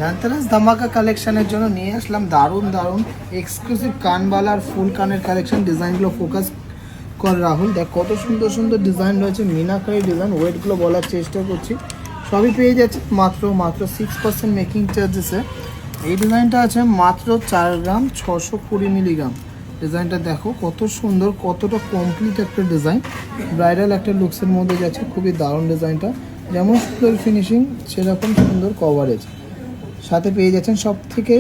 ধনতেরাস ধামাকা কালেকশনের জন্য নিয়ে আসলাম দারুণ দারুণ এক্সক্লুসিভ কানবালা আর ফুল কানের কালেকশন। ডিজাইনগুলো ফোকাস কর রাহুল, দেখ কত সুন্দর সুন্দর ডিজাইন রয়েছে, মিনাকারি ডিজাইন। ওয়েটগুলো বলার চেষ্টা করছি, সবই পেয়ে যাচ্ছে মাত্র 6% মেকিং চার্জেসে। এই ডিজাইনটা আছে মাত্র 4 গ্রাম 620 মিলিগ্রাম। ডিজাইনটা দেখো কত সুন্দর, কতটা কমপ্লিট একটা ডিজাইন, ব্রাইডাল একটা লুকসের মধ্যে যাচ্ছে। খুবই দারুণ ডিজাইনটা, যেমন সুন্দর ফিনিশিং সেরকম সুন্দর কভারেজ। সাথে পেয়ে যাচ্ছেন সব থেকে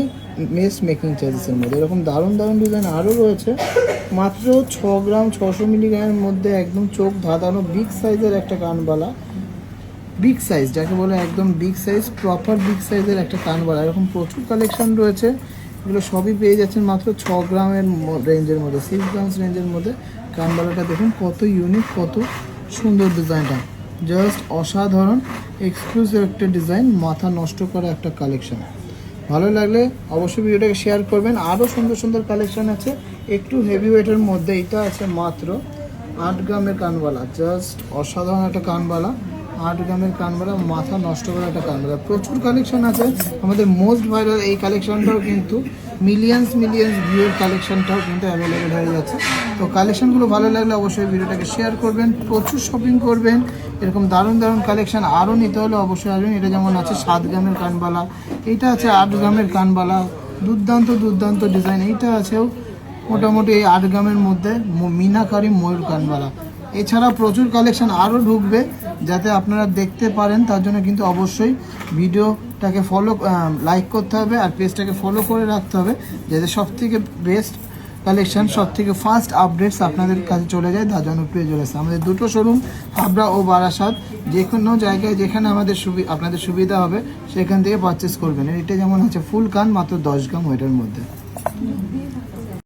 বেস্ট মেকিং চার্জেসের মধ্যে। এরকম দারুণ দারুণ ডিজাইন আরও রয়েছে। মাত্র 6 গ্রাম 600 মিলিগ্রামের মধ্যে একদম চোখ ধাঁধানো বিগ সাইজের একটা কানবালা, বিগ সাইজ যাকে বলে একদম বিগ সাইজ, প্রপার বিগ সাইজের একটা কানবালা। এরকম প্রচুর কালেকশন রয়েছে, এগুলো সবই পেয়ে যাচ্ছেন মাত্র 6 গ্রামের রেঞ্জের মধ্যে, 6 গ্রামস রেঞ্জের মধ্যে। কানবালাটা দেখুন কত ইউনিক, কত সুন্দর ডিজাইনটা, জাস্ট অসাধারণ এক্সক্লুসিভ একটা ডিজাইন, মাথা নষ্ট করা একটা কালেকশন। ভালো লাগলে অবশ্যই ভিডিওটাকে শেয়ার করবেন। আরও সুন্দর সুন্দর কালেকশন আছে একটু হেভি ওয়েটের মধ্যে। এটা আছে মাত্র 8 গ্রামের কানবালা, জাস্ট অসাধারণ একটা কানবালা। 8 গ্রামের কানবালা, মাথা নষ্ট করা একটা কানবালা। প্রচুর কালেকশন আছে, আমাদের মোস্ট ভাইরাল এই কালেকশনটাও কিন্তু মিলিয়ন্স ভিউয়ের কালেকশনটাও কিন্তু অ্যাভেলেবেল হয়ে যাচ্ছে। তো কালেকশনগুলো ভালো লাগলে অবশ্যই ভিডিওটাকে শেয়ার করবেন, প্রচুর শপিং করবেন। এরকম দারুণ দারুণ কালেকশন আরও নিতে হলে অবশ্যই আসবেন। এটা যেমন আছে 7 গ্রামের কানবালা, এইটা আছে 8 গ্রামের কানবালা, দুর্দান্ত ডিজাইন। এইটা আছেও মোটামুটি এই 8 গ্রামের মধ্যে মিনাকারি ময়ূর কানবালা। এছাড়া প্রচুর কালেকশন আরও ঢুকবে, যাতে আপনারা দেখতে পারেন। তার জন্য কিন্তু অবশ্যই ভিডিওটাকে লাইক করতে হবে আর পেজটাকে ফলো করে রাখতে হবে, যাতে সবথেকে বেস্ট কালেকশন, সবথেকে ফার্স্ট আপডেটস আপনাদের কাছে চলে যায়। তার জন্য পেয়ে চলে আসে আমাদের দুটো শোরুম, হাবড়া ও বারাসাত। যে কোনো জায়গায় যেখানে আপনাদের সুবিধা হবে সেখান থেকে পারচেস করবেন। এটা যেমন হচ্ছে ফুল কান, মাত্র 10 গ্রাম ওয়েটের মধ্যে।